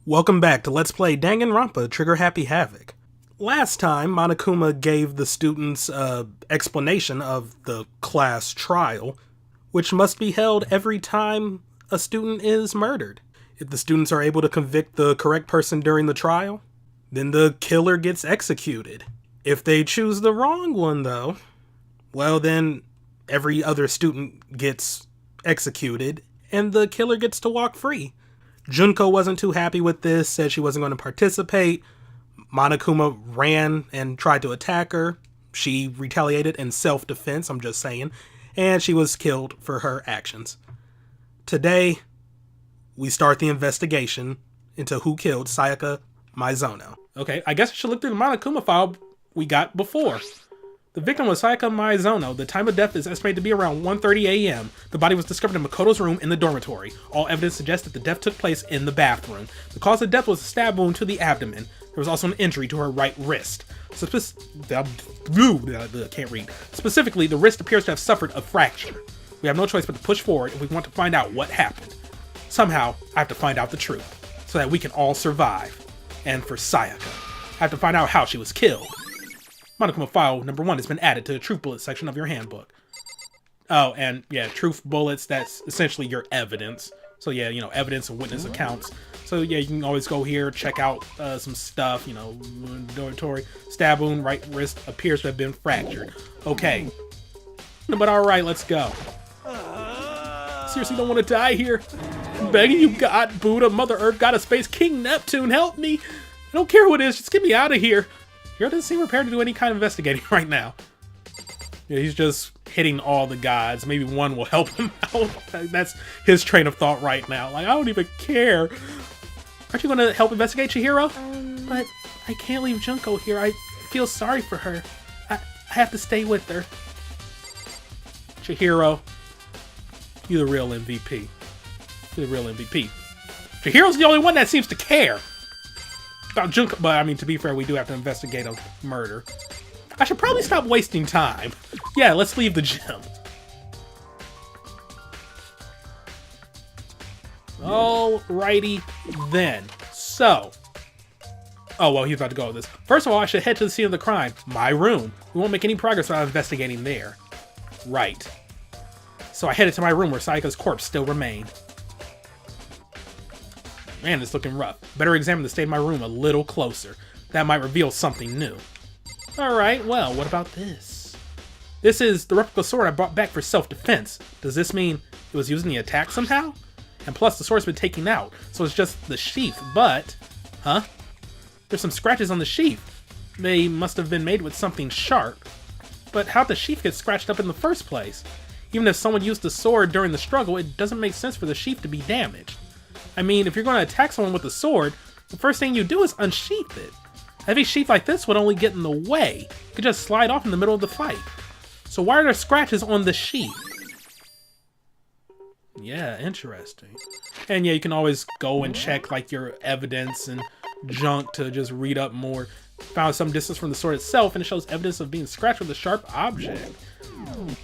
Welcome back to Let's Play Danganronpa Trigger Happy Havoc. Last time, Monokuma gave the students an explanation of the class trial, which must be held every time a student is murdered. If the students are able to convict the correct person during the trial, then the killer gets executed. If they choose the wrong one, though, well then, every other student gets executed, and the killer gets to walk free. Junko wasn't too happy with this, said she wasn't going to participate. Monokuma ran and tried to attack her. She retaliated in self-defense, I'm just saying, and she was killed for her actions. Today, we start the investigation into who killed Sayaka Maizono. Okay, I guess I should look through the Monokuma file we got before. The victim was Sayaka Maizono. The time of death is estimated to be around 1:30 a.m. The body was discovered in Makoto's room in the dormitory. All evidence suggests that the death took place in the bathroom. The cause of death was a stab wound to the abdomen. There was also an injury to her right wrist. Can't read. Specifically, the wrist appears to have suffered a fracture. We have no choice but to push forward if we want to find out what happened. Somehow, I have to find out the truth, so that we can all survive. And for Sayaka, I have to find out how she was killed. Monokuma file number 1 has been added to the truth bullet section of your handbook. Oh, and yeah, truth bullets, that's essentially your evidence. So yeah, you know, evidence and witness accounts. So yeah, you can always go here, check out some stuff, you know, dormitory, stab wound, right wrist appears to have been fractured. Okay. But alright, let's go. Seriously don't want to die here. I'm begging you, God, Buddha, Mother Earth, God of Space, King Neptune, help me. I don't care who it is, just get me out of here. Hero doesn't seem prepared to do any kind of investigating right now. Yeah, he's just hitting all the gods. Maybe one will help him out. That's his train of thought right now. Like, I don't even care. Aren't you going to help investigate, Chihiro? But I can't leave Junko here. I feel sorry for her. I have to stay with her. Chihiro, you're the real MVP. You're the real MVP. Chihiro's the only one that seems to care about Junko, but I mean, to be fair, we do have to investigate a murder. I should probably stop wasting time. Yeah, let's leave the gym. Alrighty then. So. Oh, well, he's about to go with this. First of all, I should head to the scene of the crime. My room. We won't make any progress without investigating there. Right. So I headed to my room where Sayaka's corpse still remained. Man, it's looking rough. Better examine the state of my room a little closer. That might reveal something new. Alright, well, what about this? This is the replica sword I brought back for self-defense. Does this mean it was used in the attack somehow? And plus, the sword's been taken out, so it's just the sheath, but... Huh? There's some scratches on the sheath. They must have been made with something sharp. But how'd the sheath get scratched up in the first place? Even if someone used the sword during the struggle, it doesn't make sense for the sheath to be damaged. I mean, if you're going to attack someone with a sword, the first thing you do is unsheath it. A heavy sheath like this would only get in the way. It could just slide off in the middle of the fight. So why are there scratches on the sheath? Yeah, interesting. And yeah, you can always go and check like your evidence and junk to just read up more. Found some distance from the sword itself and it shows evidence of being scratched with a sharp object.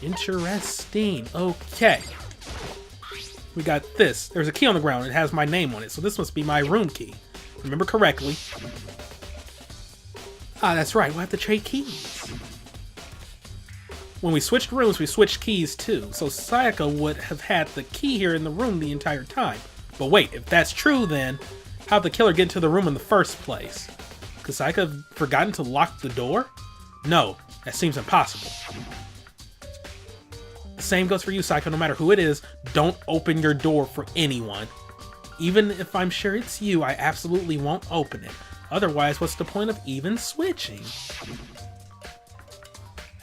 Interesting. Okay. We got this. There's a key on the ground. It has my name on it, so this must be my room key. Remember correctly. Ah, that's right. We'll have to trade keys. When we switched rooms, we switched keys too. So Sayaka would have had the key here in the room the entire time. But wait, if that's true, then how'd the killer get into the room in the first place? Could Sayaka have forgotten to lock the door? No, that seems impossible. Same goes for you, Sayaka. No matter who it is, don't open your door for anyone. Even if I'm sure it's you, I absolutely won't open it. Otherwise, what's the point of even switching?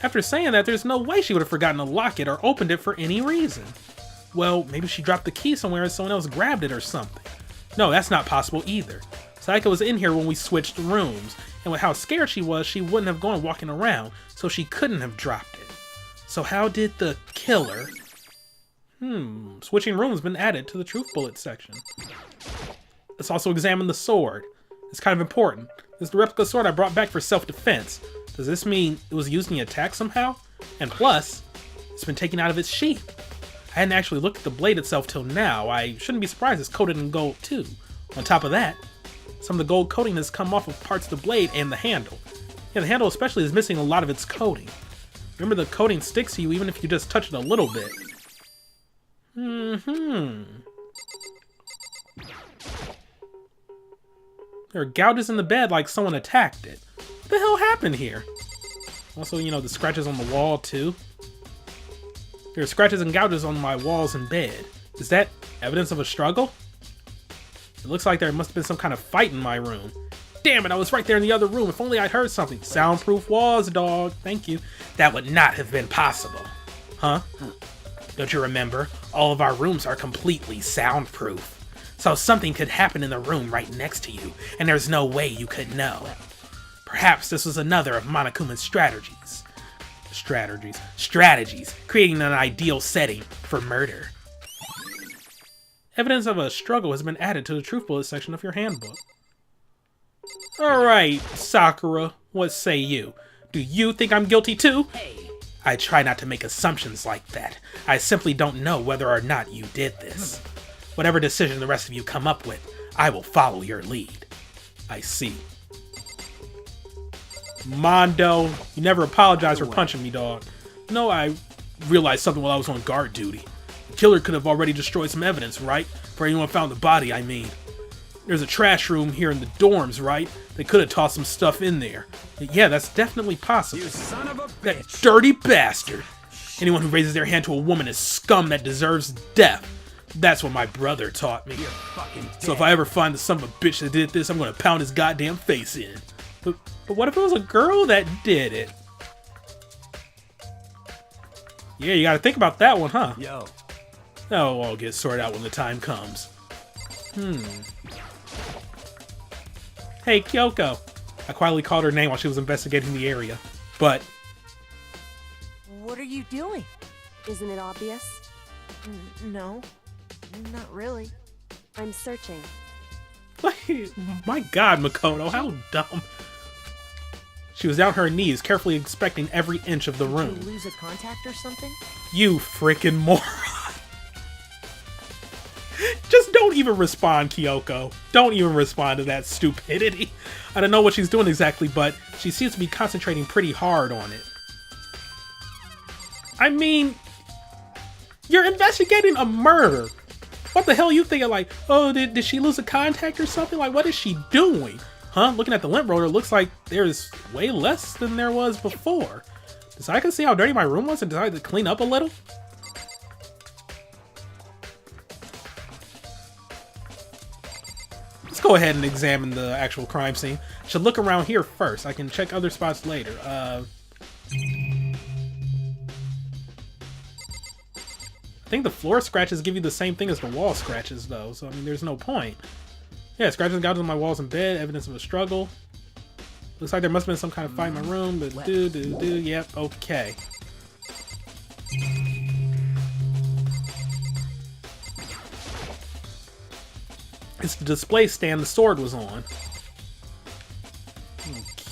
After saying that, there's no way she would have forgotten to lock it or opened it for any reason. Well, maybe she dropped the key somewhere and someone else grabbed it or something. No, that's not possible either. Sayaka was in here when we switched rooms, and with how scared she was, she wouldn't have gone walking around, so she couldn't have dropped it. So how did the killer... Switching rooms has been added to the truth bullet section. Let's also examine the sword. It's kind of important. This is the replica sword I brought back for self-defense. Does this mean it was used in the attack somehow? And plus, it's been taken out of its sheath. I hadn't actually looked at the blade itself till now. I shouldn't be surprised it's coated in gold too. On top of that, Some of the gold coating has come off of parts of the blade and the handle. Yeah, the handle especially is missing a lot of its coating. Remember, the coating sticks to you even if you just touch it a little bit. There are gouges in the bed like someone attacked it. What the hell happened here? Also, you know, the scratches on the wall, too. There are scratches and gouges on my walls and bed. Is that evidence of a struggle? It looks like there must have been some kind of fight in my room. Damn it, I was right there in the other room. If only I'd heard something. Soundproof walls, dog. Thank you. That would not have been possible. Huh? Don't you remember? All of our rooms are completely soundproof. So something could happen in the room right next to you, and there's no way you could know. Perhaps this was another of Monokuma's strategies. Strategies, creating an ideal setting for murder. Evidence of a struggle has been added to the truth bullet section of your handbook. Alright, Sakura, what say you? Do you think I'm guilty too? I try not to make assumptions like that. I simply don't know whether or not you did this. Whatever decision the rest of you come up with, I will follow your lead. I see. Mondo, you never apologize for punching me, dog. No, I realized something while I was on guard duty. The killer could have already destroyed some evidence, right? For anyone found the body, I mean. There's a trash room here in the dorms, right? They could have tossed some stuff in there. Yeah, that's definitely possible. You son of a bitch. That dirty bastard! Anyone who raises their hand to a woman is scum that deserves death. That's what my brother taught me. So if I ever find the son of a bitch that did this, I'm gonna pound his goddamn face in. But what if it was a girl that did it? Yeah, you gotta think about that one, huh? Yo. That'll all get sorted out when the time comes. Hey, Kyoko. I quietly called her name while she was investigating the area. But... What are you doing? Isn't it obvious? No. Not really. I'm searching. My god, Makoto, how dumb. She was down on her knees, carefully inspecting every inch of the room. Did you lose a contact or something? You freaking moron. Just don't even respond, Kyoko. Don't even respond to that stupidity. I don't know what she's doing exactly, but she seems to be concentrating pretty hard on it. I mean, you're investigating a murder. What the hell are you thinking? Like, oh, did she lose a contact or something? Like, what is she doing? Huh? Looking at the lint roller, it looks like there's way less than there was before. So I can see how dirty my room was and decided to clean up a little. Let's go ahead and examine the actual crime scene. Should look around here first. I can check other spots later. I think the floor scratches give you the same thing as the wall scratches, though. So, I mean, there's no point. Yeah, scratches and gouges on my walls and bed. Evidence of a struggle. Looks like there must have been some kind of fight in my room, but yep, okay. It's the display stand the sword was on.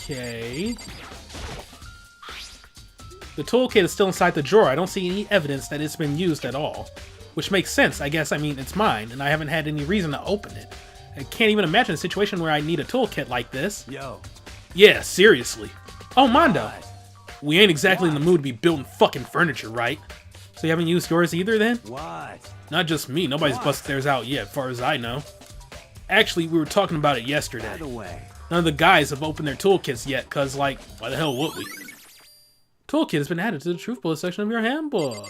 Okay. The toolkit is still inside the drawer. I don't see any evidence that it's been used at all. Which makes sense, I guess. I mean, it's mine, and I haven't had any reason to open it. I can't even imagine a situation where I need a toolkit like this. Yo. Yeah, seriously. Oh, Mondo. We ain't exactly in the mood to be building fucking furniture, right? So you haven't used yours either, then? What? Not just me. Nobody's busted theirs out yet, as far as I know. Actually, we were talking about it yesterday. By the way. None of the guys have opened their toolkits yet, because, like, why the hell would we? Toolkit has been added to the truth bullet section of your handbook.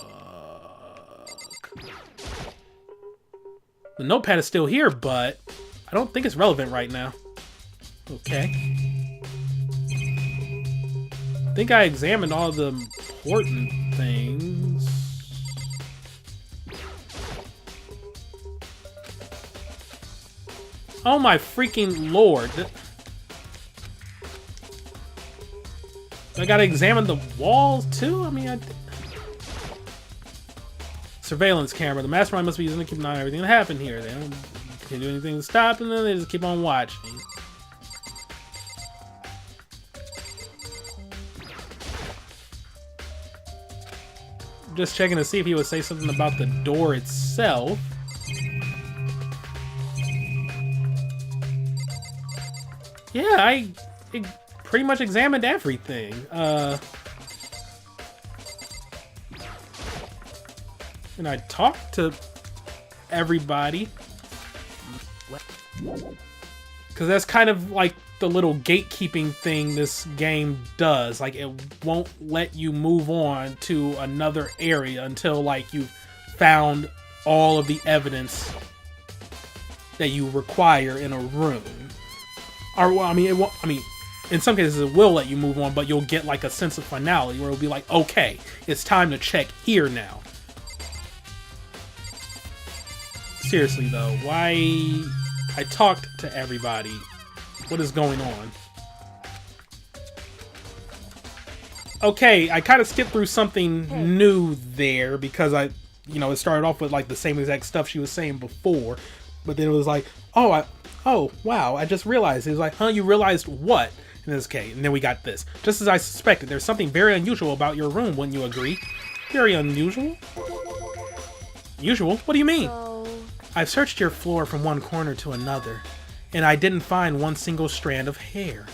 The notepad is still here, but I don't think it's relevant right now. Okay. I think I examined all the important things. Oh my freaking lord. I gotta examine the walls too? I mean, surveillance camera. The mastermind must be using to keep an eye on everything that happened here. They don't can't do anything to stop, and then they just keep on watching. Just checking to see if he would say something about the door itself. Yeah, I pretty much examined everything. And I talked to everybody. Because that's kind of like the little gatekeeping thing this game does. Like, it won't let you move on to another area until, like, you've found all of the evidence that you require in a room. Or, well, I mean, it won't, I mean, in some cases it will let you move on, but you'll get, like, a sense of finality where it'll be like, okay, it's time to check here now. Seriously, though, why... I talked to everybody. What is going on? Okay, I kind of skipped through something new there because it started off with like the same exact stuff she was saying before, but then it was like, oh wow, I just realized. It was like, huh, you realized what? In this case, and then we got this. Just as I suspected, there's something very unusual about your room, wouldn't you agree? Very unusual? Usual? What do you mean? I've searched your floor from one corner to another, and I didn't find one single strand of hair.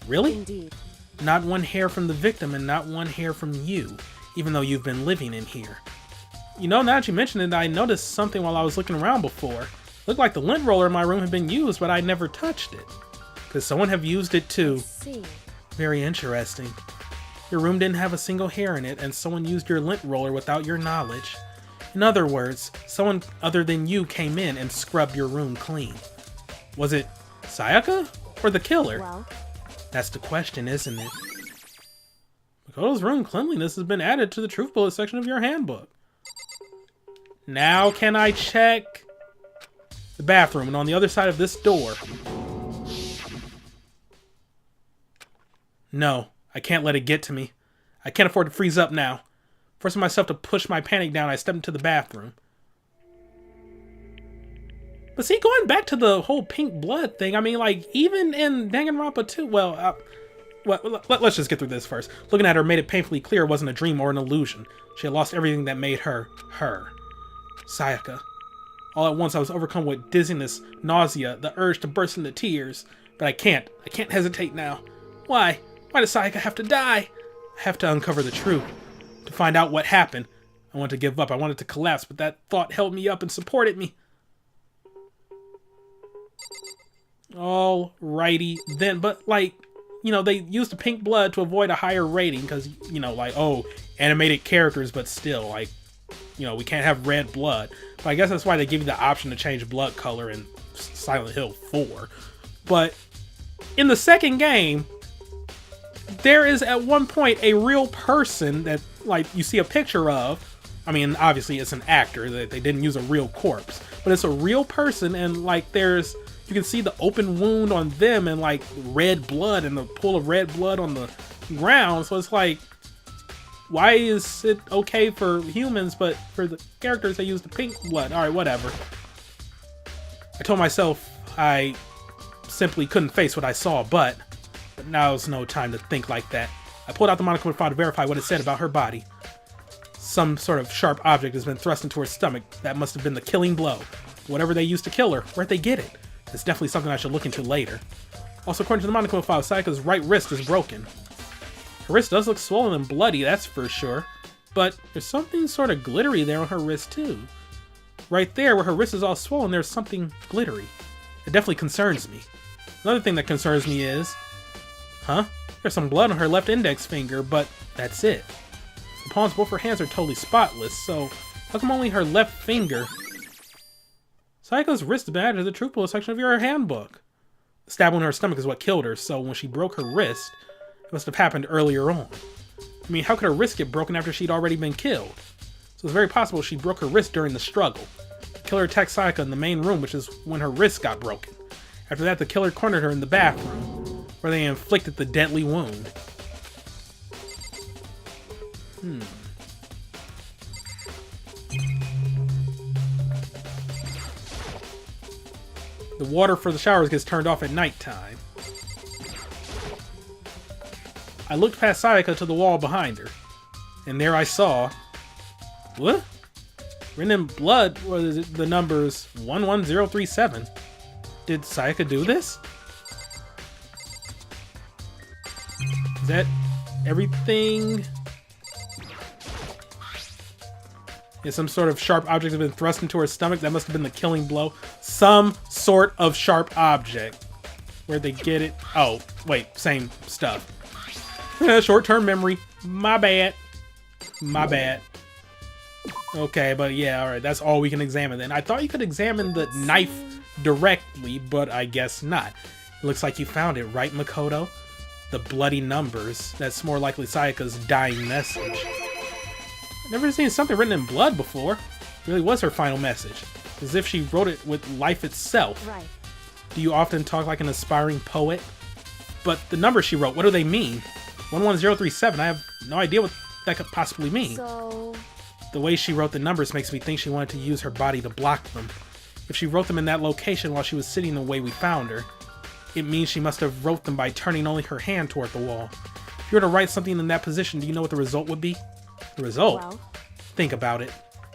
Really? Indeed. Not one hair from the victim and not one hair from you, even though you've been living in here. You know, now that you mention it, I noticed something while I was looking around before. Looked like the lint roller in my room had been used, but I never touched it. Because someone have used it too. I see. Very interesting. Your room didn't have a single hair in it, and someone used your lint roller without your knowledge. In other words, someone other than you came in and scrubbed your room clean. Was it Sayaka or the killer? Well, that's the question, isn't it? Makoto's room cleanliness has been added to the truth bullet section of your handbook. Now can I check the bathroom and on the other side of this door? No, I can't let it get to me. I can't afford to freeze up now. Forcing myself to push my panic down, I stepped into the bathroom. But see, going back to the whole pink blood thing, I mean, like, even in Danganronpa 2, well, let's just get through this first. Looking at her made it painfully clear it wasn't a dream or an illusion. She had lost everything that made her, her. Sayaka. All at once, I was overcome with dizziness, nausea, the urge to burst into tears. But I can't hesitate now. Why? Why does Sayaka have to die? I have to uncover the truth. To find out what happened. I wanted to give up. I wanted to collapse, but that thought held me up and supported me. Alrighty then, but like, they used the pink blood to avoid a higher rating because, like, oh, animated characters, but still, like, we can't have red blood. But I guess that's why they give you the option to change blood color in Silent Hill 4. But in the second game, there is at one point a real person that, like, you see a picture of. I mean, obviously it's an actor, that they didn't use a real corpse, but it's a real person, and like you can see the open wound on them and like red blood and the pool of red blood on the ground. So it's like, why is it okay for humans, but for the characters they use the pink blood? All right, whatever. I told myself I simply couldn't face what I saw, but now's no time to think like that. I pulled out the Monokuma file to verify what it said about her body. Some sort of sharp object has been thrust into her stomach. That must have been the killing blow. Whatever they used to kill her, where'd they get it? It's definitely something I should look into later. Also, according to the Monokuma file, Sayaka's right wrist is broken. Her wrist does look swollen and bloody, that's for sure. But there's something sort of glittery there on her wrist too. Right there, where her wrist is all swollen, there's something glittery. It definitely concerns me. Another thing that concerns me is... Huh? There's some blood on her left index finger, but that's it. The palms of both her hands are totally spotless, so how come only her left finger? Sayaka's wrist is added to the truth bullet section of your handbook. The stab on her stomach is what killed her, so when she broke her wrist, it must have happened earlier on. I mean, how could her wrist get broken after she'd already been killed? So it's very possible she broke her wrist during the struggle. The killer attacked Sayaka in the main room, which is when her wrist got broken. After that, the killer cornered her in the bathroom, where they inflicted the deadly wound. The water for the showers gets turned off at nighttime. I looked past Sayaka to the wall behind her, and there I saw... What? Written in blood was the numbers 11037. Did Sayaka do this? Is that everything? Yeah, some sort of sharp object has been thrust into her stomach. That must have been the killing blow. Some sort of sharp object. Where'd they get it? Oh, wait, same stuff. Short-term memory. My bad. My bad. Okay, but yeah, alright, that's all we can examine then. I thought you could examine the knife directly, but I guess not. It looks like you found it, right, Makoto? The bloody numbers. That's more likely Sayaka's dying message. I've never seen something written in blood before. It really was her final message. As if she wrote it with life itself. Right. Do you often talk like an aspiring poet? But the numbers she wrote, what do they mean? 11037, I have no idea what that could possibly mean. So... The way she wrote the numbers makes me think she wanted to use her body to block them. If she wrote them in that location while she was sitting the way we found her, it means she must have wrote them by turning only her hand toward the wall. If you were to write something in that position, do you know what the result would be? The result? Well... Think about it.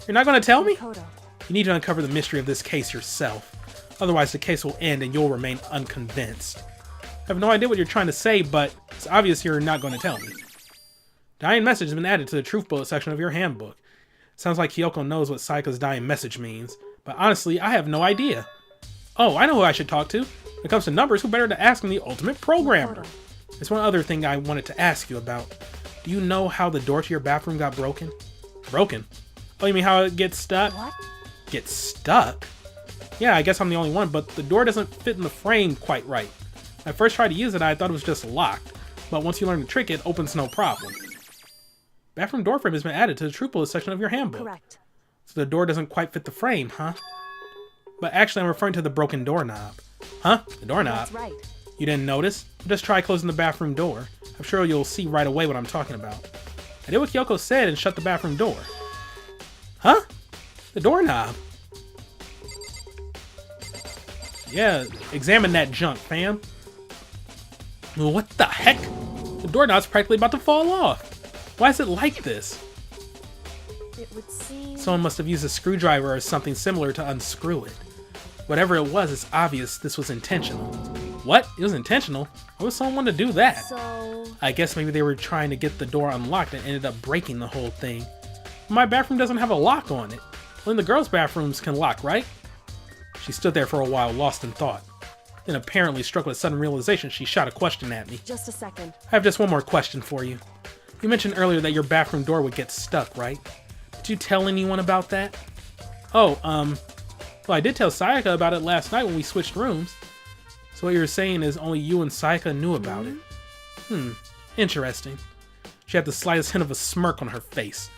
You're not going to tell me? Makoto. You need to uncover the mystery of this case yourself. Otherwise, the case will end and you'll remain unconvinced. I have no idea what you're trying to say, but it's obvious you're not going to tell me. Dying message has been added to the truth bullet section of your handbook. Sounds like Kyoko knows what Sayaka's dying message means, but honestly, I have no idea. Oh, I know who I should talk to. When it comes to numbers, who better to ask than the ultimate programmer? There's one other thing I wanted to ask you about. Do you know how the door to your bathroom got broken? Broken? Oh, you mean how it gets stuck? What? Gets stuck? Yeah, I guess I'm the only one, but the door doesn't fit in the frame quite right. When I first tried to use it, I thought it was just locked, but once you learn the trick, it opens no problem. Bathroom door frame has been added to the truth bullet section of your handbook. Correct. So the door doesn't quite fit the frame, huh? But actually, I'm referring to the broken doorknob. Huh? The doorknob? That's right. You didn't notice? Just try closing the bathroom door. I'm sure you'll see right away what I'm talking about. I did what Kyoko said and shut the bathroom door. Huh? The doorknob. Yeah, examine that junk, fam. Well, what the heck? The doorknob's practically about to fall off. Why is it like this? It would seem... Someone must have used a screwdriver or something similar to unscrew it. Whatever it was, it's obvious this was intentional. What? It was intentional? Why would someone want to do that? So... I guess maybe they were trying to get the door unlocked and ended up breaking the whole thing. My bathroom doesn't have a lock on it. Only the girls' bathrooms can lock, right? She stood there for a while, lost in thought. Then apparently struck with a sudden realization, she shot a question at me. Just a second. I have just one more question for you. You mentioned earlier that your bathroom door would get stuck, right? Did you tell anyone about that? Oh, well, I did tell Sayaka about it last night when we switched rooms. So what you're saying is only you and Sayaka knew about it. Interesting. She had the slightest hint of a smirk on her face.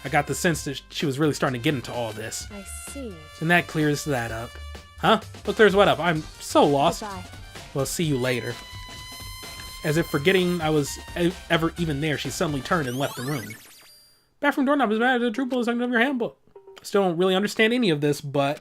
I got the sense that she was really starting to get into all this. I see. And that clears that up. Huh? What clears what up? I'm so lost. Goodbye. Well, see you later. As if forgetting I was ever even there, she suddenly turned and left the room. Bathroom doorknob is added to the truth bullet section of your handbook. Still don't really understand any of this, but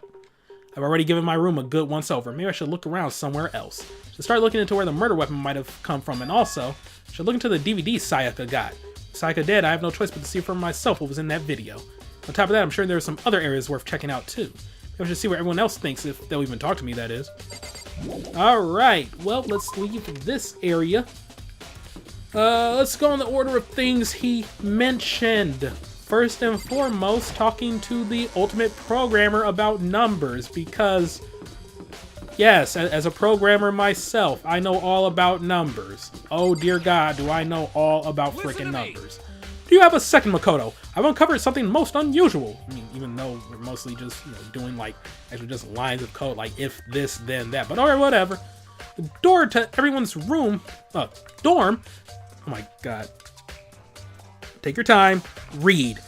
I've already given my room a good once over. Maybe I should look around somewhere else. Should start looking into where the murder weapon might have come from, and also should look into the DVD Sayaka got. With Sayaka dead, I have no choice but to see for myself what was in that video. On top of that, I'm sure there are some other areas worth checking out too. Maybe I should see what everyone else thinks, if they'll even talk to me, that is. Alright, well, let's leave this area. Let's go in the order of things he mentioned. First and foremost, talking to the ultimate programmer about numbers, because, yes, as a programmer myself, I know all about numbers. Oh dear God, do I know all about freaking numbers. Do you have a second, Makoto? I've uncovered something most unusual. I mean, even though we're mostly just, doing like, actually just lines of code, like if this, then that, but alright, whatever. The door to everyone's room, dorm, oh my God. Take your time, read.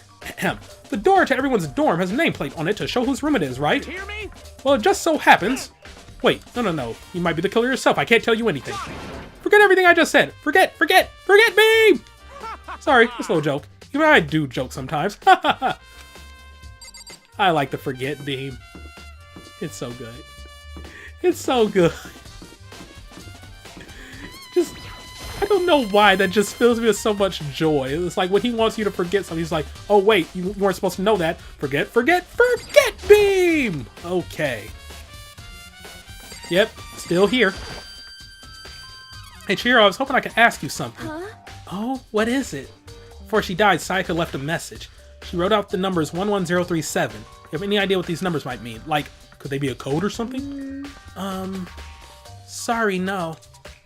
The door to everyone's dorm has a nameplate on it to show whose room it is, right? You hear me? Well, it just so happens. Wait, no. You might be the killer yourself. I can't tell you anything. Forget everything I just said. Forget me! Sorry, just a little joke. Even I do joke sometimes. I like the forget beam. It's so good. It's so good. Just, I don't know why, that just fills me with so much joy. It's like when he wants you to forget something, he's like, oh wait, you weren't supposed to know that. Forget beam! Okay. Yep, still here. Hey Chiro, I was hoping I could ask you something. Huh? Oh, what is it? Before she died, Sayaka left a message. She wrote out the numbers 11037. You have any idea what these numbers might mean? Like, could they be a code or something? Sorry, no.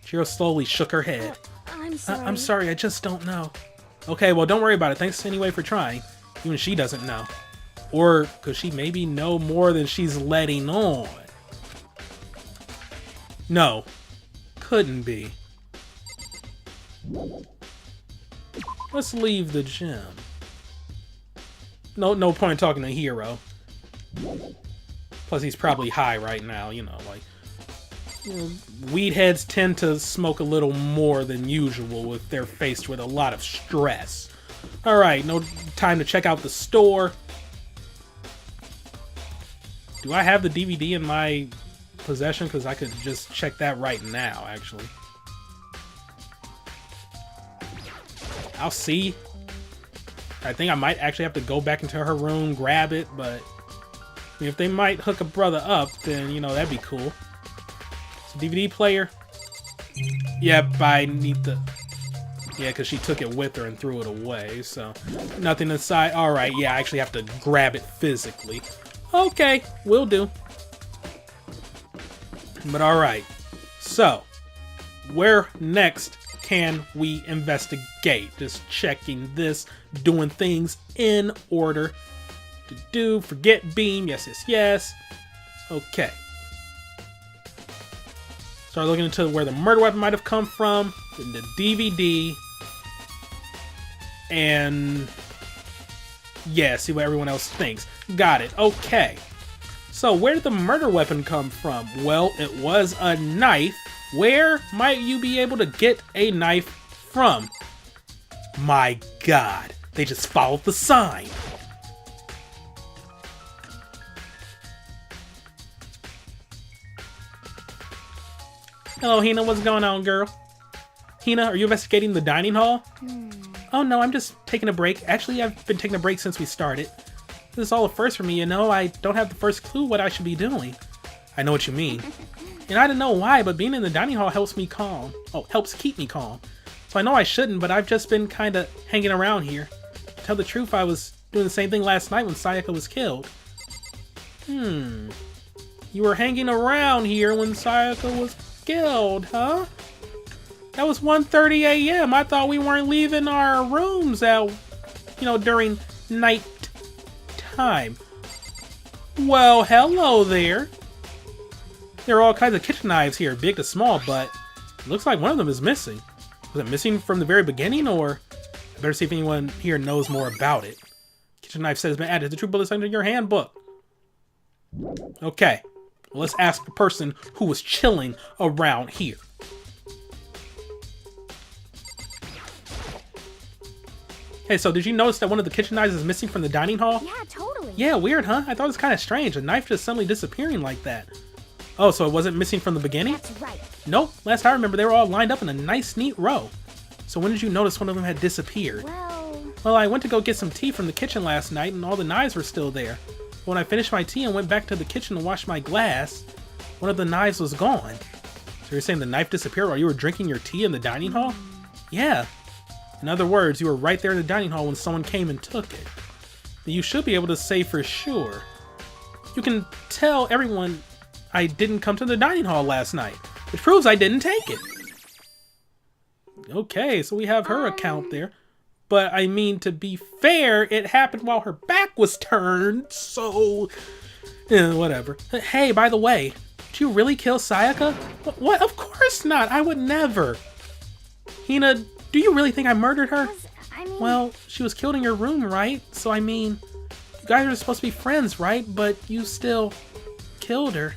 Chiro slowly shook her head. I'm sorry. I'm sorry, I just don't know. Okay, well, don't worry about it. Thanks anyway for trying. Even she doesn't know. Or could she maybe know more than she's letting on? No. Couldn't be. Let's leave the gym. No point in talking to Hero. Plus, he's probably high right now, you know, like... weed heads tend to smoke a little more than usual if they're faced with a lot of stress. Alright, no time to check out the store. Do I have the DVD in my possession? Because I could just check that right now, actually. I'll see. I think I might actually have to go back into her room, grab it, but if they might hook a brother up, then, you know, that'd be cool. So DVD player. Yep, I need the... Yeah, because she took it with her and threw it away, so... Nothing inside. Alright, yeah, I actually have to grab it physically. Okay, will do. But alright. So, where next can we investigate? Just checking this, doing things in order. To do, forget beam, yes, yes, yes. Okay. Start looking into where the murder weapon might have come from, in the DVD, and yeah, see what everyone else thinks. Got it. Okay. So where did the murder weapon come from? Well, it was a knife. Where might you be able to get a knife from? My God, they just followed the sign. Hello, Hina. What's going on, girl? Hina, are you investigating the dining hall? Oh, no, I'm just taking a break. Actually, I've been taking a break since we started. This is all a first for me, you know? I don't have the first clue what I should be doing. I know what you mean. And I don't know why, but being in the dining hall helps me calm. Oh, helps keep me calm. So I know I shouldn't, but I've just been kind of hanging around here. To tell the truth, I was doing the same thing last night when Sayaka was killed. You were hanging around here when Sayaka was killed, huh? That was 1:30 a.m. I thought we weren't leaving our rooms out, you know, during night time. Well, hello there. There are all kinds of kitchen knives here, big to small, but it looks like one of them is missing. Was it missing from the very beginning, or I better see if anyone here knows more about it. Kitchen knife set has been added. The true bullet under your handbook. Okay. Well, let's ask the person who was chilling around here. Hey, so did you notice that one of the kitchen knives is missing from the dining hall? Yeah, totally. Yeah, weird, huh? I thought it was kind of strange. A knife just suddenly disappearing like that. Oh, so it wasn't missing from the beginning? That's right. Nope. Last I remember, they were all lined up in a nice, neat row. So when did you notice one of them had disappeared? Well, I went to go get some tea from the kitchen last night, and all the knives were still there. When I finished my tea and went back to the kitchen to wash my glass, one of the knives was gone. So you're saying the knife disappeared while you were drinking your tea in the dining hall? Yeah. In other words, you were right there in the dining hall when someone came and took it. You should be able to say for sure. You can tell everyone I didn't come to the dining hall last night, which proves I didn't take it. Okay, so we have her account there. But I mean, to be fair, it happened while her back was turned, so... whatever. Hey, by the way, did you really kill Sayaka? What? Of course not! I would never! Hina, do you really think I murdered her? I mean... Well, she was killed in your room, right? So I mean, you guys are supposed to be friends, right? But you still killed her.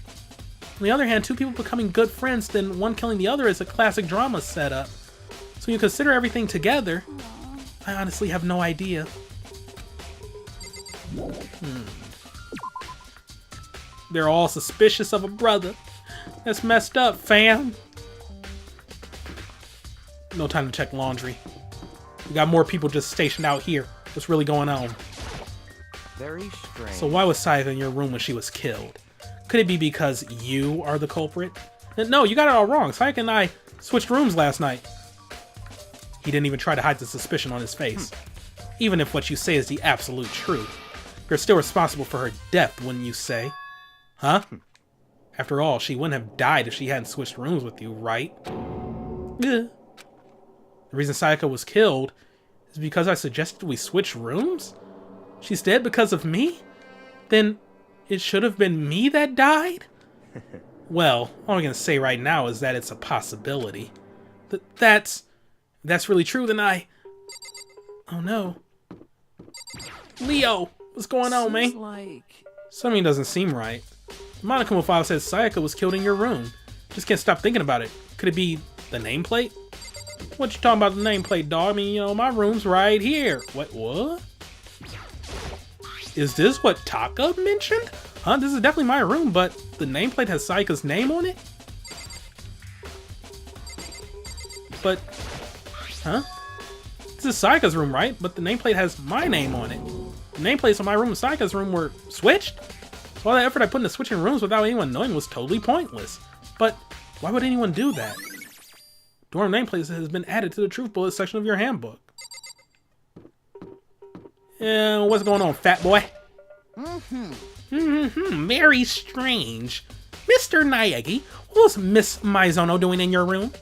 On the other hand, two people becoming good friends, then one killing the other is a classic drama setup. So when you consider everything together... I honestly have no idea. They're all suspicious of a brother. That's messed up, fam. No time to check laundry. We got more people just stationed out here. What's really going on? Very strange. So why was Sayaka in your room when she was killed? Could it be because you are the culprit? No, you got it all wrong. Sayaka and I switched rooms last night. He didn't even try to hide the suspicion on his face. Even if what you say is the absolute truth, you're still responsible for her death, wouldn't you say? Huh? After all, she wouldn't have died if she hadn't switched rooms with you, right? Yeah. The reason Sayaka was killed is because I suggested we switch rooms? She's dead because of me? Then it should have been me that died? Well, all I'm gonna say right now is that it's a possibility. That's really true, then oh no. Leo, what's going on, man? Something doesn't seem right. The Monokuma file says Sayaka was killed in your room. Just can't stop thinking about it. Could it be the nameplate? What you talking about the nameplate, dog? I mean, you know, my room's right here. What? Is this what Taka mentioned? Huh? This is definitely my room, but the nameplate has Sayaka's name on it? But, huh? This is Sayaka's room, right? But the nameplate has my name on it. The nameplates on my room and Sayaka's room were switched? So all that effort I put into switching rooms without anyone knowing was totally pointless. But why would anyone do that? Dorm nameplates has been added to the truth bullet section of your handbook. Yeah, what's going on, fat boy? Very strange. Mr. Naegi, what's Miss Maizono doing in your room?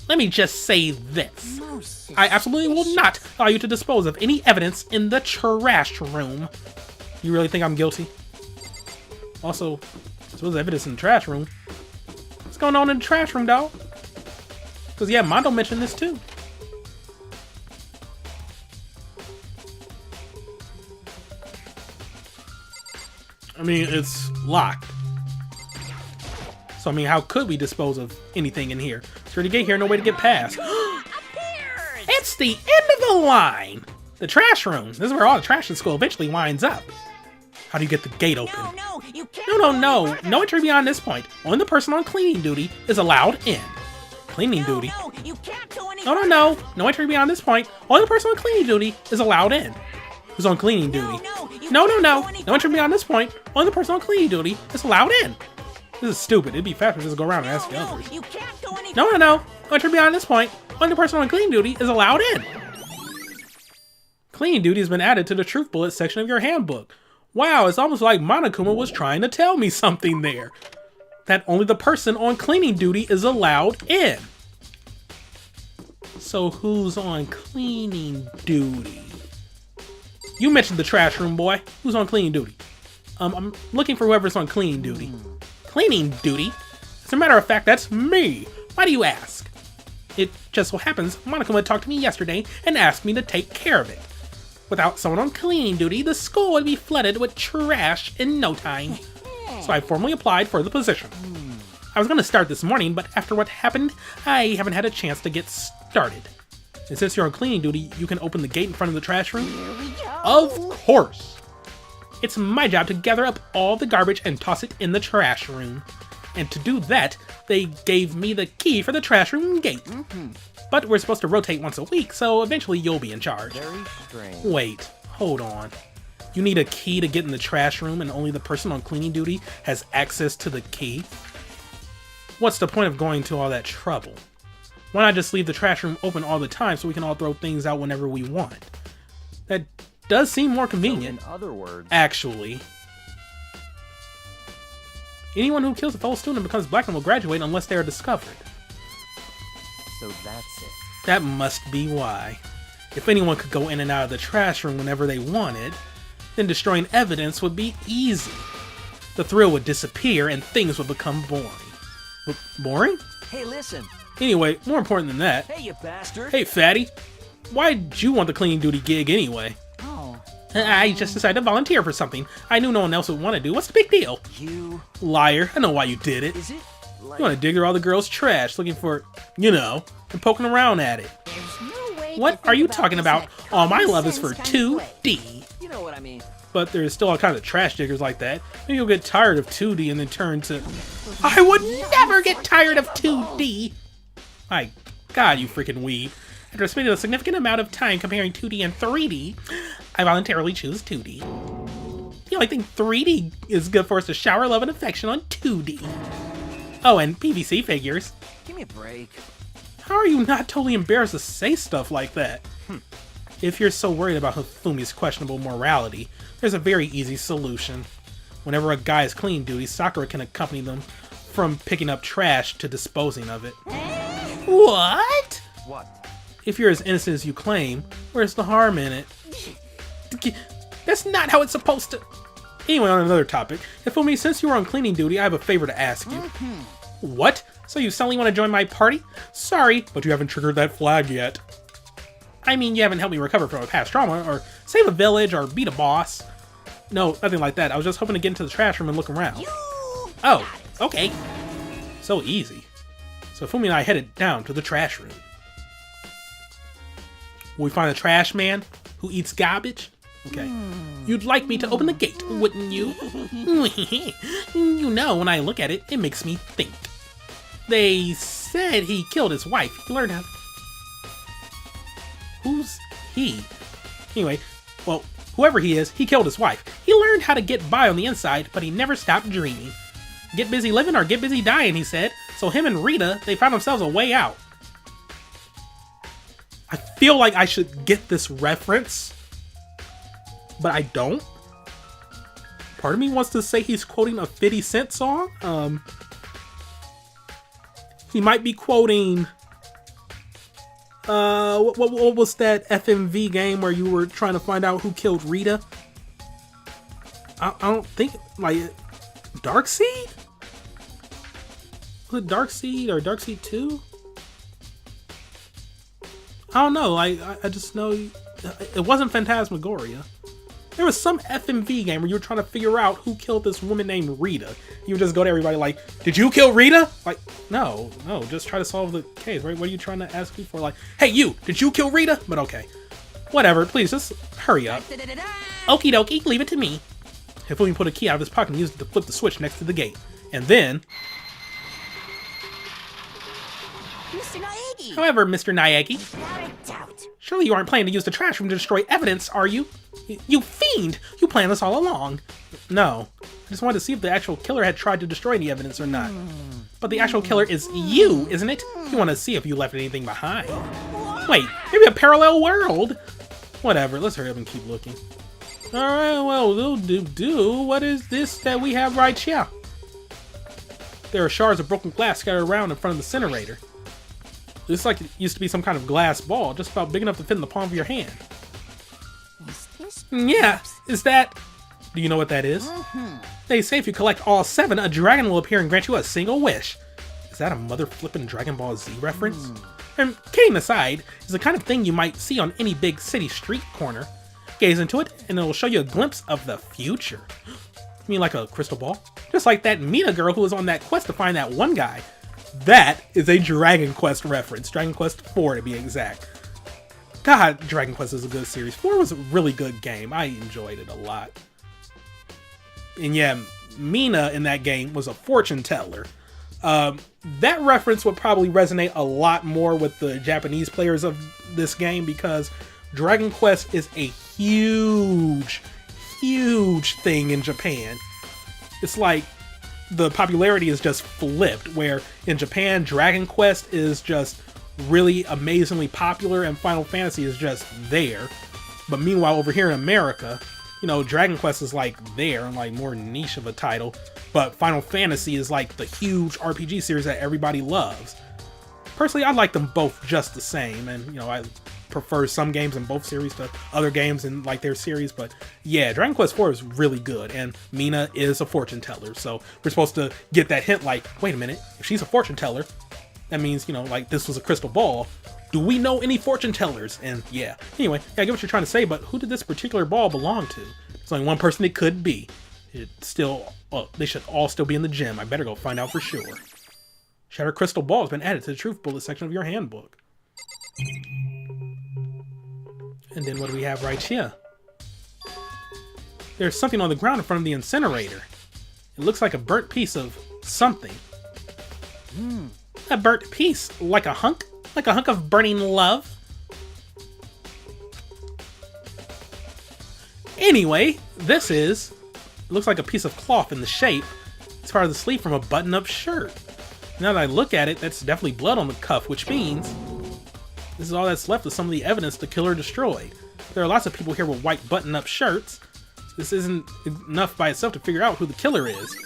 Let me just say this. I absolutely will not allow you to dispose of any evidence in the trash room. You really think I'm guilty? Also, suppose evidence in the trash room. What's going on in the trash room, dog? Because, yeah, Mondo mentioned this too. I mean, it's locked. So, I mean, how could we dispose of anything in here? Security gate here, no way to get past. It's the end of the line! The trash room. This is where all the trash in school eventually winds up. How do you get the gate open? No, you can't. No. No entry beyond this point. Only the person on cleaning duty is allowed in. Cleaning duty? No, you can't go any No. No entry beyond this point. Only the person on cleaning duty is allowed in. Who's on cleaning duty? No. No entry beyond this point. Only the person on cleaning duty is allowed in. This is stupid. It'd be faster to just go around and ask the others. You can't go any No. No entry beyond this point. Only the person on cleaning duty is allowed in. Cleaning duty has been added to the truth bullet section of your handbook. Wow, it's almost like Monokuma was trying to tell me something there. That only the person on cleaning duty is allowed in. So who's on cleaning duty? You mentioned the trash room, boy. Who's on cleaning duty? I'm looking for whoever's on cleaning duty. Cleaning duty? As a matter of fact, that's me. Why do you ask? It just so happens Monokuma talked to me yesterday and asked me to take care of it. Without someone on cleaning duty, the school would be flooded with trash in no time. So I formally applied for the position. I was going to start this morning, but after what happened, I haven't had a chance to get started. And since you're on cleaning duty, you can open the gate in front of the trash room? Of course! It's my job to gather up all the garbage and toss it in the trash room. And to do that, they gave me the key for the trash room gate. But we're supposed to rotate once a week, so eventually you'll be in charge. Very strange. Wait, hold on. You need a key to get in the trash room and only the person on cleaning duty has access to the key? What's the point of going to all that trouble? Why not just leave the trash room open all the time so we can all throw things out whenever we want? That does seem more convenient. So in other words, actually. Anyone who kills a fellow student becomes black and will graduate unless they are discovered. so that's it. That must be why. If anyone could go in and out of the trash room whenever they wanted, then destroying evidence would be easy. The thrill would disappear and things would become boring. Boring? Hey, listen. Anyway, more important than that. Hey, you bastard. Hey, fatty. Why'd you want the cleaning duty gig anyway? Oh, I just decided to volunteer for something I knew no one else would want to do. What's the big deal? you... Liar, I know why you did it. Is it like... You want to dig through all the girls' trash looking for, you know, and poking around at it. There's no way What to are think you about talking this about? in a All my common love is for sense kind of way. 2D. You know what I mean. But there's still all kinds of trash diggers like that. Maybe you'll get tired of 2D and then turn to... I would never get tired of 2D! My god, you freaking weeb. After spending a significant amount of time comparing 2D and 3D, I voluntarily choose 2D. The only thing 3D is good for is to shower love and affection on 2D. Oh, and PVC figures. Give me a break. How are you not totally embarrassed to say stuff like that? If you're so worried about Hifumi's questionable morality, there's a very easy solution. Whenever a guy is cleaning duty, Sakura can accompany them from picking up trash to disposing of it. What? What? If you're as innocent as you claim, where's the harm in it? That's not how it's supposed to... Anyway, on another topic, Hifumi, since you were on cleaning duty, I have a favor to ask you. What? So you suddenly want to join my party? Sorry, but you haven't triggered that flag yet. I mean, you haven't helped me recover from a past trauma, or save a village, or beat a boss. No, nothing like that. I was just hoping to get into the trash room and look around. Oh, okay. So easy. So Fumi and I headed down to the trash room. Will we find a trash man who eats garbage? Okay. You'd like me to open the gate, wouldn't you? You know, when I look at it, it makes me think. They said he killed his wife. He learned how... Who's he? Anyway, well, whoever he is, he killed his wife. He learned how to get by on the inside, but he never stopped dreaming. Get busy living or get busy dying, he said. So him and Rita, they found themselves a way out. I feel like I should get this reference, but I don't. Part of me wants to say he's quoting a 50 Cent song. He might be quoting... what was that FMV game where you were trying to find out who killed Rita? I don't think, like, Darkseid? Was it Darkseid or Darkseid 2? I don't know, like, I just know it wasn't Phantasmagoria. There was some FMV game where you were trying to figure out who killed this woman named Rita. You would just go to everybody like, did you kill Rita? Like, no, just try to solve the case, right? What are you trying to ask me for? Like, hey, you, did you kill Rita? But okay. Whatever, please, just hurry up. Okie dokie, leave it to me. Hifumi put a key out of his pocket and used it to flip the switch next to the gate. And then... Mr. Naegi! However, Mr. Naegi, Without a doubt. surely you aren't planning to use the trash room to destroy evidence, are you? You fiend! You planned this all along. No. I just wanted to see if the actual killer had tried to destroy any evidence or not. But the actual killer is you, isn't it? You want to see if you left anything behind. Wait, maybe a parallel world? Whatever, let's hurry up and keep looking. Alright, well, what is this that we have right here? There are shards of broken glass scattered around in front of the incinerator. Looks like it used to be some kind of glass ball, just about big enough to fit in the palm of your hand. Is this... Yeah, is that... Do you know what that is? They say if you collect all 7, a dragon will appear and grant you a single wish. Is that a mother-flippin' Dragon Ball Z reference? And kidding aside, it's the kind of thing you might see on any big city street corner. Gaze into it, and it'll show you a glimpse of the future. You mean like a crystal ball? Just like that Mina girl who was on that quest to find that one guy. That is a Dragon Quest reference. Dragon Quest 4 to be exact. God, Dragon Quest is a good series. 4 was a really good game. I enjoyed it a lot. And yeah, Mina in that game was a fortune teller. That reference would probably resonate a lot more with the Japanese players of this game because Dragon Quest is a huge thing in Japan. It's like the popularity is just flipped, where in Japan, Dragon Quest is just really amazingly popular and Final Fantasy is just there. But meanwhile, over here in America, you know, Dragon Quest is like there and like more niche of a title, but Final Fantasy is like the huge RPG series that everybody loves. Personally, I like them both just the same, and you know, I prefer some games in both series to other games in like their series, but yeah, Dragon Quest 4 is really good, and Mina is a fortune teller, so we're supposed to get that hint like, wait a minute, if she's a fortune teller, that means, you know, like this was a crystal ball. Do we know any fortune tellers? And yeah. Anyway, yeah, I get what you're trying to say, but who did this particular ball belong to? There's only one person it could be. They should all still be in the gym. I better go find out for sure. Shattered crystal ball has been added to the truth bullet section of your handbook. And then what do we have right here? There's something on the ground in front of the incinerator. It looks like a burnt piece of something. A burnt piece, like a hunk? Like a hunk of burning love? Anyway, it looks like a piece of cloth in the shape. It's part of the sleeve from a button-up shirt. Now that I look at it, that's definitely blood on the cuff, which means this is all that's left of some of the evidence the killer destroyed. There are lots of people here with white button-up shirts. This isn't enough by itself to figure out who the killer is.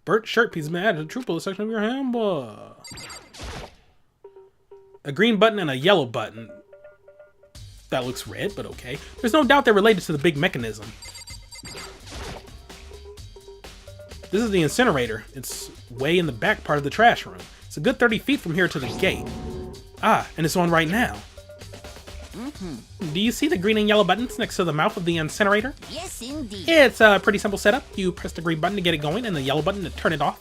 Burnt shirt piece has been added to the true bullet section of your handbook. A green button and a yellow button. That looks red, but okay. There's no doubt they're related to the big mechanism. This is the incinerator. It's way in the back part of the trash room. It's a good 30 feet from here to the gate. Ah, and it's on right now. Do you see the green and yellow buttons next to the mouth of the incinerator? Yes, indeed. It's a pretty simple setup. You press the green button to get it going and the yellow button to turn it off.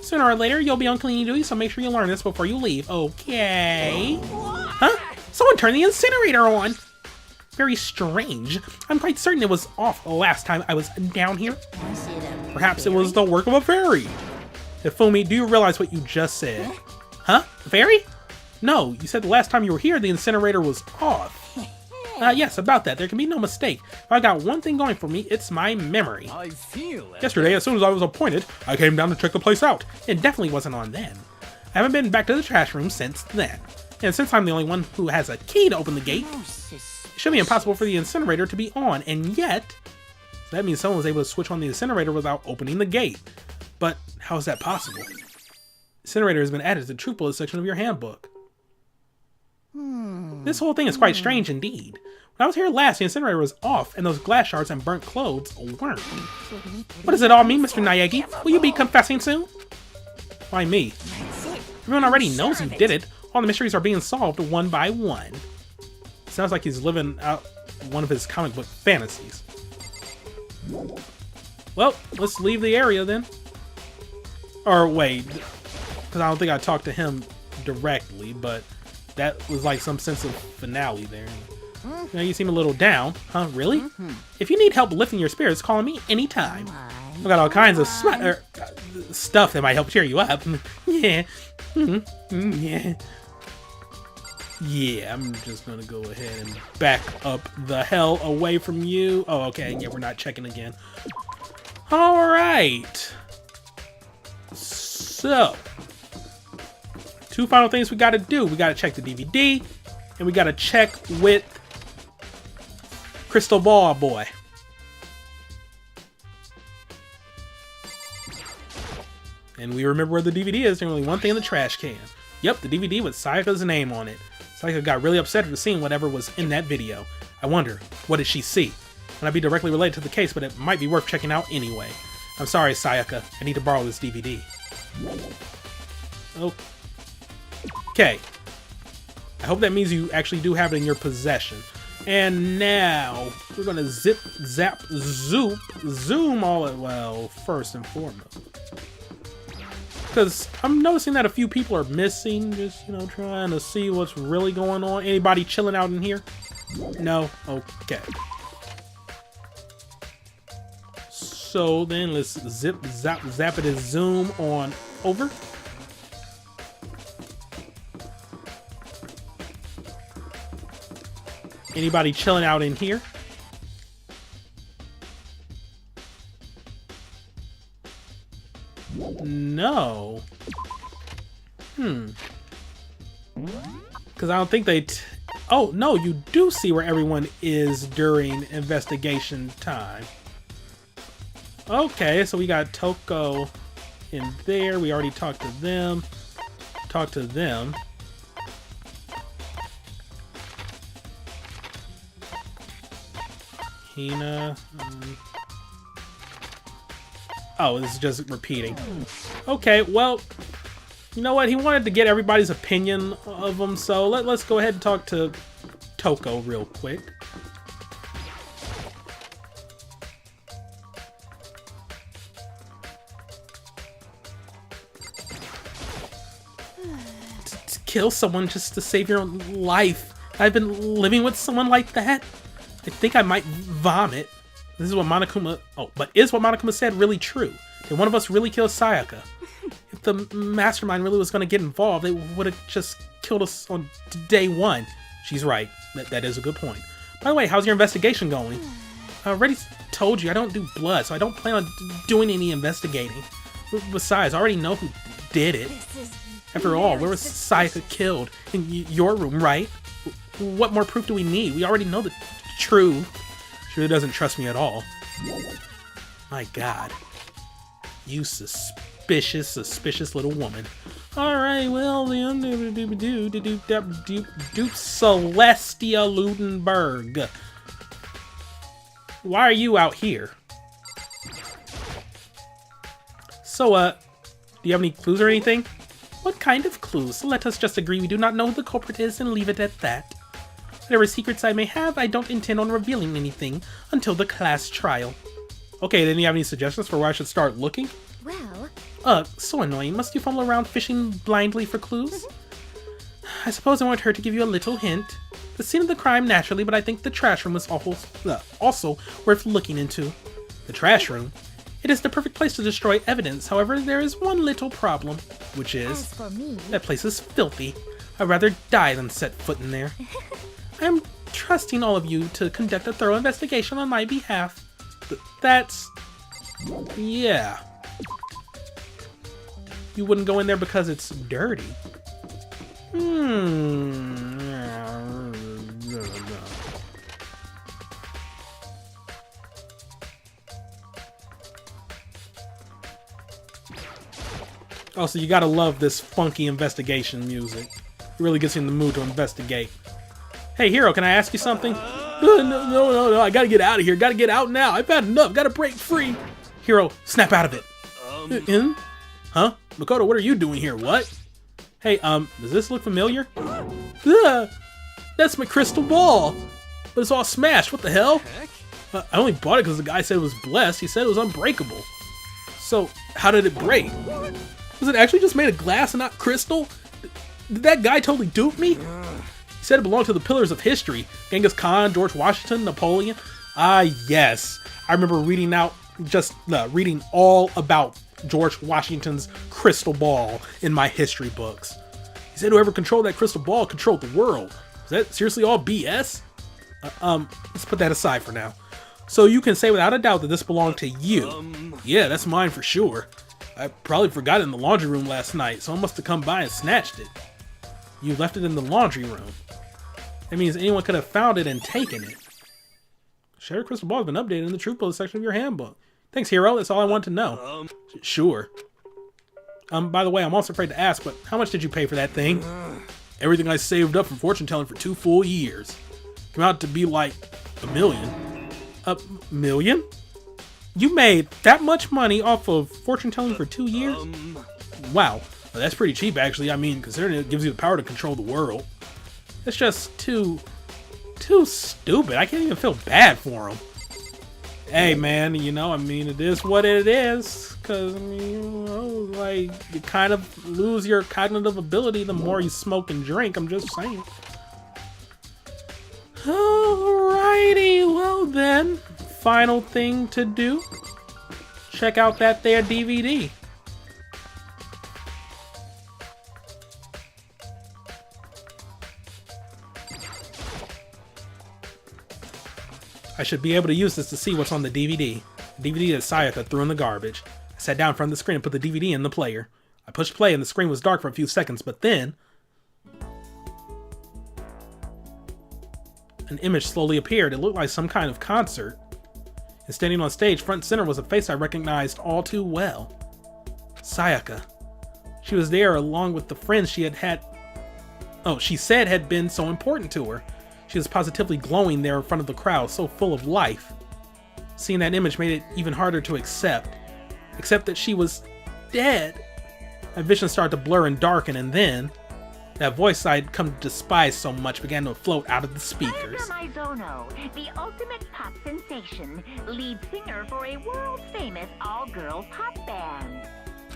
Sooner or later, you'll be on cleaning duty, so make sure you learn this before you leave. Okay. Huh? Someone turned the incinerator on. Very strange. I'm quite certain it was off the last time I was down here. Was it a Perhaps it was the work of a fairy. Hifumi, do you realize what you just said? Huh? A fairy? No, you said the last time you were here, the incinerator was off. Yes, about that. There can be no mistake. If I got one thing going for me, it's my memory. I feel it. Yesterday, as soon as I was appointed, I came down to check the place out. It definitely wasn't on then. I haven't been back to the trash room since then. And since I'm the only one who has a key to open the gate, it should be impossible for the incinerator to be on, and yet, that means someone was able to switch on the incinerator without opening the gate. But how is that possible? Incinerator has been added to the true bullet section of your handbook. This whole thing is quite strange indeed. When I was here last, the incinerator was off, and those glass shards and burnt clothes weren't. What does it all mean, Mr. Naegi? Will you be confessing soon? Why me? Everyone already knows you did it. All the mysteries are being solved one by one. Sounds like he's living out one of his comic book fantasies. Well, let's leave the area then. Or wait, because I don't think I talked to him directly, but that was like some sense of finale there. You know, you seem a little down. Huh, really? If you need help lifting your spirits, call me anytime. I've got all kinds of stuff that might help cheer you up. Yeah. Yeah. Yeah, I'm just gonna go ahead and back up the hell away from you. Oh, okay, yeah, we're not checking again. Alright. So, two final things we gotta do. We gotta check the DVD, and we gotta check with Crystal Ball Boy. And we remember where the DVD is. There's only one thing in the trash can. Yep, the DVD with Sayaka's name on it. Sayaka got really upset after seeing whatever was in that video. I wonder, what did she see? Might not be directly related to the case, but it might be worth checking out anyway. I'm sorry, Sayaka. I need to borrow this DVD. Okay. I hope that means you actually do have it in your possession. And now, we're gonna zip, zap, zoom all at, well, first and foremost. Because I'm noticing that a few people are missing, just, you know, trying to see what's really going on. Anybody chilling out in here? No? Okay. So then let's zip, zap, zap it and zoom on over. Anybody chilling out in here? No. Because I don't think they... Oh, no, you do see where everyone is during investigation time. Okay, so we got Toko in there. We already talked to them. Talked to them. Hina. Oh, this is just repeating. Okay, well, you know what? He wanted to get everybody's opinion of him, so let's go ahead and talk to Toko real quick. To kill someone just to save your own life. I've been living with someone like that. I think I might vomit. This is what Monokuma... Oh, but is what Monokuma said really true? Did one of us really kill Sayaka? If the mastermind really was going to get involved, they would have just killed us on day one. She's right. That is a good point. By the way, how's your investigation going? I already told you I don't do blood, so I don't plan on doing any investigating. Besides, I already know who did it. This is After all, very where was Sayaka killed? In your room, right? What more proof do we need? We already know the truth. She really doesn't trust me at all. My god. You suspicious little woman. Alright, well, the Celestia Ludenberg. Why are you out here? So, do you have any clues or anything? What kind of clues? Let us just agree we do not know who the culprit is and leave it at that. Whatever secrets I may have, I don't intend on revealing anything until the class trial. Okay, then you have any suggestions for where I should start looking? Well, So annoying. Must you fumble around fishing blindly for clues? I suppose it won't hurt to give you a little hint. The scene of the crime, naturally, but I think the trash room was also worth looking into. The trash room? It is the perfect place to destroy evidence. However, there is one little problem, which is as for me, that place is filthy. I'd rather die than set foot in there. I'm trusting all of you to conduct a thorough investigation on my behalf. That's... yeah. You wouldn't go in there because it's dirty. Also, you gotta love this funky investigation music. It really gets you in the mood to investigate. Hey, Hero, can I ask you something? No, I gotta get out of here. Gotta get out now. I've had enough. Gotta break free. Hero, snap out of it. In? Huh? Makoto, what are you doing here? What? Hey, does this look familiar? That's my crystal ball. But it's all smashed. What the hell? I only bought it because the guy said it was blessed. He said it was unbreakable. So, how did it break? Was it actually just made of glass and not crystal? Did that guy totally dupe me? He said it belonged to the pillars of history. Genghis Khan, George Washington, Napoleon. Ah, yes. I remember reading all about George Washington's crystal ball in my history books. He said whoever controlled that crystal ball controlled the world. Is that seriously all BS? Let's put that aside for now. So you can say without a doubt that this belonged to you. Yeah, that's mine for sure. I probably forgot it in the laundry room last night. Someone must have come by and snatched it. You left it in the laundry room. That means anyone could have found it and taken it. Shattered crystal ball has been updated in the truth bullet section of your handbook. Thanks, Hero. That's all I want to know. Sure. By the way, I'm also afraid to ask, but how much did you pay for that thing? Everything I saved up from fortune telling for 2 full years. Came out to be like $1 million. $1 million? You made that much money off of fortune telling for 2 years? Wow. Well, that's pretty cheap, actually. I mean, considering it gives you the power to control the world. It's just too stupid. I can't even feel bad for him. Hey, man, you know, I mean, it is what it is. Because, I mean, you know, like, you kind of lose your cognitive ability the more you smoke and drink. I'm just saying. Alrighty, well then. Final thing to do. Check out that there DVD. I should be able to use this to see what's on the DVD. The DVD that Sayaka threw in the garbage. I sat down in front of the screen and put the DVD in the player. I pushed play and the screen was dark for a few seconds, but then an image slowly appeared. It looked like some kind of concert. And standing on stage, front and center, was a face I recognized all too well. Sayaka. She was there along with the friends she said had been so important to her. She was positively glowing there in front of the crowd, so full of life. Seeing that image made it even harder to accept that she was dead. My vision started to blur and darken, and then that voice I'd come to despise so much began to float out of the speakers. Sayaka Mizono, the ultimate pop sensation, lead singer for a world-famous all-girl pop band.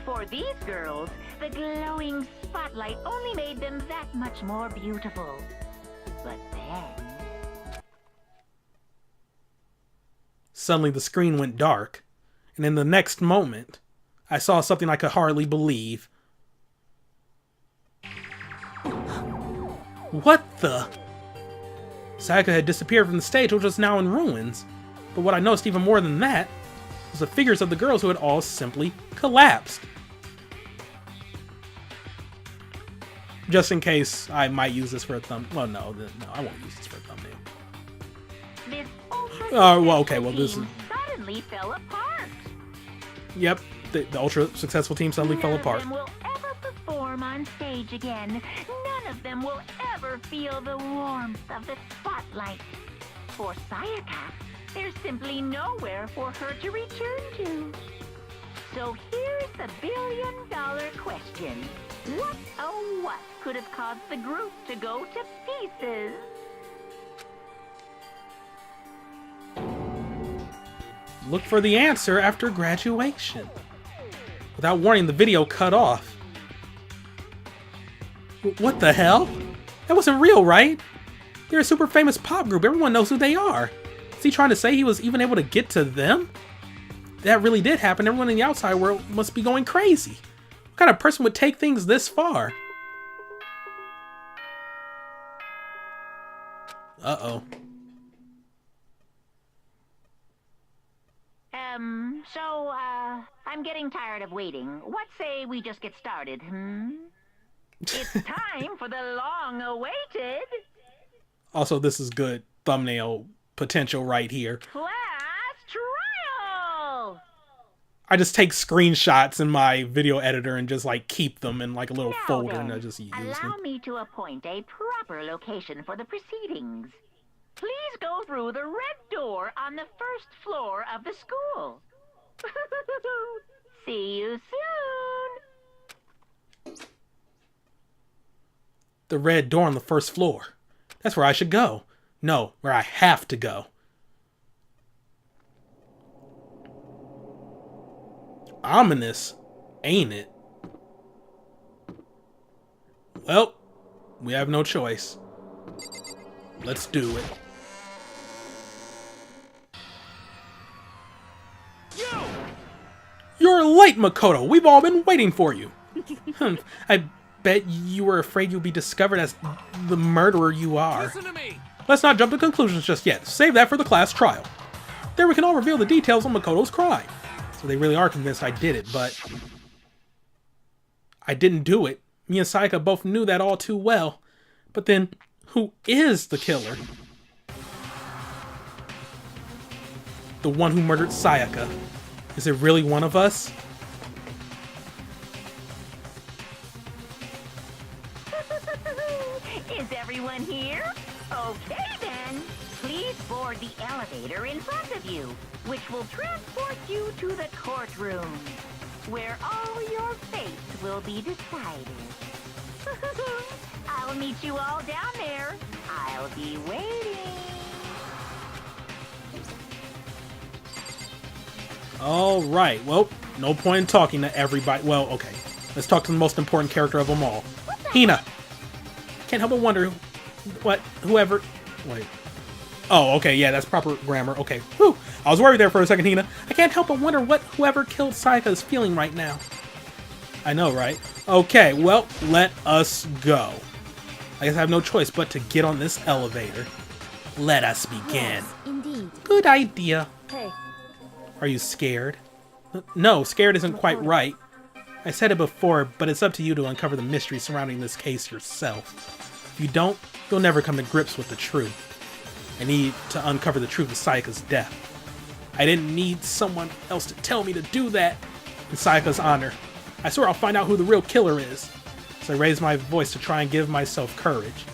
For these girls, the glowing spotlight only made them that much more beautiful. But then... Suddenly the screen went dark, and in the next moment, I saw something I could hardly believe. What the? Sayaka had disappeared from the stage, which was now in ruins. But what I noticed even more than that was the figures of the girls who had all simply collapsed. just in case I might use this for a thumb. Well, no, I won't use this for a thumbnail. This ultra Well, okay, well, this team suddenly fell apart. Yep, the ultra successful team suddenly fell apart. None of them will ever perform on stage again. None of them will ever feel the warmth of the spotlight. For Sayaka, there's simply nowhere for her to return to. So here's the billion-dollar question. What, oh what, could have caused the group to go to pieces? Look for the answer after graduation. Without warning, the video cut off. What the hell? That wasn't real, right? They're a super famous pop group. Everyone knows who they are. Is he trying to say he was even able to get to them? That really did happen. Everyone in the outside world must be going crazy. What kind of person would take things this far? Uh-oh. I'm getting tired of waiting. What say we just get started, It's time for the long-awaited... Also, this is good thumbnail potential right here. class trial! I just take screenshots in my video editor and just like keep them in like a little Now folder then, and I just use allow them. me to appoint a proper location for the proceedings. Please go through the red door on the first floor of the school. See you soon. The red door on the first floor. That's where I should go. No, where I have to go. Ominous, ain't it? Well, we have no choice. Let's do it. You're late, Makoto. We've all been waiting for you. I bet you were afraid you'd be discovered as the murderer you are. Listen to me. Let's not jump to conclusions just yet. Save that for the class trial. There we can all reveal the details on Makoto's crime. So they really are convinced I did it, but I didn't do it. Me and Sayaka both knew that all too well. But then, who is the killer? The one who murdered Sayaka. Is it really one of us? Is everyone here? Okay then. Please board the elevator in front of you, which will transport you to the courtroom, where all your fates will be decided. I'll meet you all down there. I'll be waiting. Alright, well, no point in talking to everybody. Well, okay. Let's talk to the most important character of them all. Hina! Can't help but wonder whoever... Wait. Oh, okay, yeah, that's proper grammar. Okay, whew. I was worried there for a second, Hina. I can't help but wonder what whoever killed Sayaka is feeling right now. I know, right? Okay, well, let us go. I guess I have no choice but to get on this elevator. Let us begin. Yes, indeed. Good idea. Hey, Are you scared? No, scared isn't quite right. I said it before, but it's up to you to uncover the mystery surrounding this case yourself. If you don't, you'll never come to grips with the truth. I need to uncover the truth of Sayaka's death. I didn't need someone else to tell me to do that. In Sayaka's honor, I swear I'll find out who the real killer is. So I raised my voice to try and give myself courage.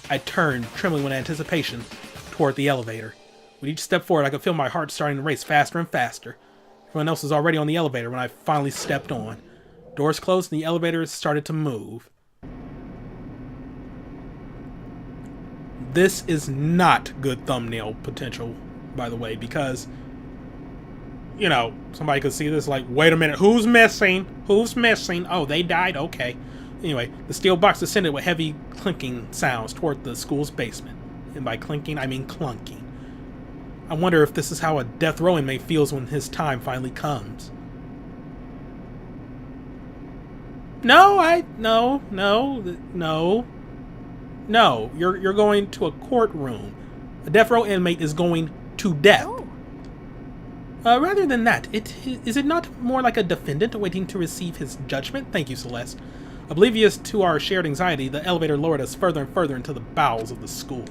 I turned, trembling with anticipation, toward the elevator. With each step forward, I could feel my heart starting to race faster and faster. Everyone else was already on the elevator when I finally stepped on. Doors closed and the elevator started to move. This is not good thumbnail potential, by the way, because, you know, somebody could see this like, wait a minute, who's missing? Who's missing? Oh, they died? Okay. Anyway, the steel box descended with heavy clinking sounds toward the school's basement. And by clinking, I mean clunking. I wonder if this is how a death row inmate feels when his time finally comes. No, you're going to a courtroom. A death row inmate is going to death. Rather than that, is it not more like a defendant waiting to receive his judgment? Thank you, Celeste. Oblivious to our shared anxiety, the elevator lowered us further and further into the bowels of the school.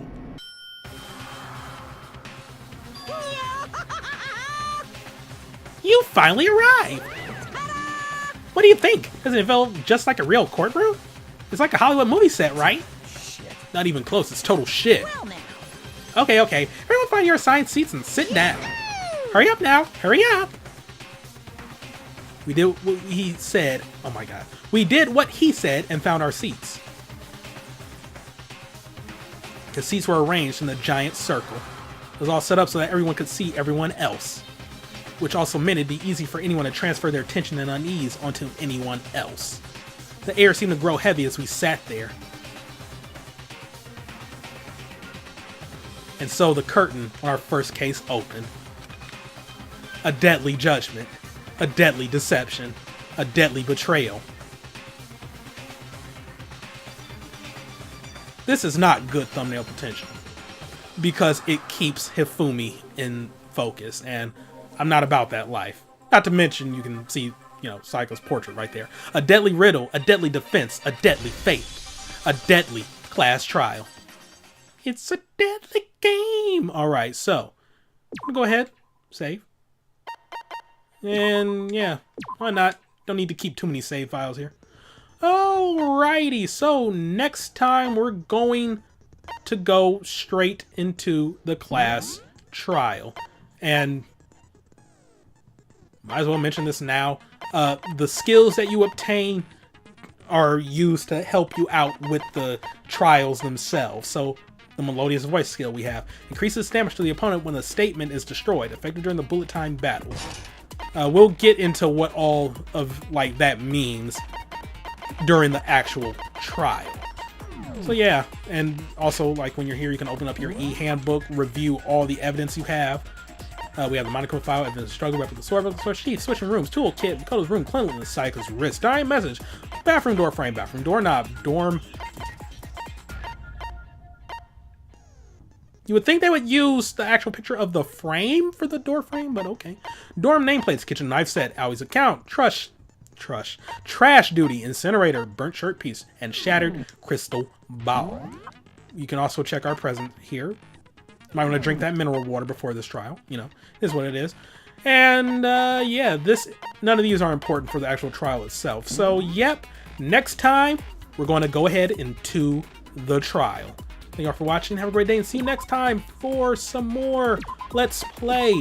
You finally arrived! What do you think? Doesn't it feel just like a real courtroom? It's like a Hollywood movie set, right? Shit. Not even close, it's total shit. Well, now. Okay, okay. Everyone find your assigned seats and sit down. Hurry up now, hurry up! We did what he said. Oh my god. We did what he said and found our seats. The seats were arranged in a giant circle. It was all set up so that everyone could see everyone else, which also meant it'd be easy for anyone to transfer their tension and unease onto anyone else. The air seemed to grow heavy as we sat there. And so the curtain on our first case opened. A deadly judgment, a deadly deception, a deadly betrayal. This is not good thumbnail potential because it keeps Hifumi in focus, and I'm not about that life. Not to mention, you can see, Psycho's portrait right there. A deadly riddle, a deadly defense, a deadly fate, a deadly class trial. It's a deadly game. All right, so I'm gonna go ahead, save, and yeah, why not? Don't need to keep too many save files here. Alrighty, so next time we're going to go straight into the class trial, and might as well mention this now. The skills that you obtain are used to help you out with the trials themselves. So the melodious voice skill we have increases damage to the opponent when the statement is destroyed, effective during the bullet time battle. We'll get into what all of that means during the actual trial. So yeah, and also when you're here, you can open up your e-handbook, review all the evidence you have. We have the Monokuma file, evidence struggle, weapon, the sword sheath, switching rooms, toolkit, Makoto's room, cleanliness, Psycho's wrist, dying message, bathroom door frame, bathroom doorknob, dorm. You would think they would use the actual picture of the frame for the door frame, but okay. Dorm nameplates, kitchen knife set, Aoi's account, trash duty, incinerator, burnt shirt piece, and shattered crystal ball. You can also check our present here. Might want to drink that mineral water before this trial. Is what it is. And yeah, none of these are important for the actual trial itself. So yep, next time we're going to go ahead into the trial. Thank y'all for watching. Have a great day and see you next time for some more Let's Play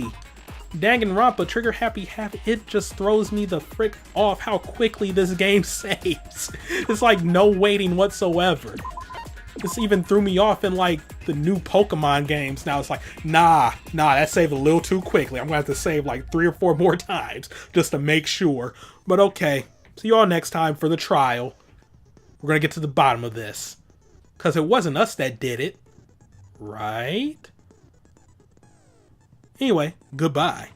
Danganronpa Trigger Happy Havoc. It just throws me the frick off how quickly this game saves. It's like no waiting whatsoever. This even threw me off in the new Pokemon games. Now it's like, nah, that saved a little too quickly. I'm gonna have to save 3 or 4 more times just to make sure. But okay, see you all next time for the trial. We're gonna get to the bottom of this. Because it wasn't us that did it, right? Anyway, goodbye.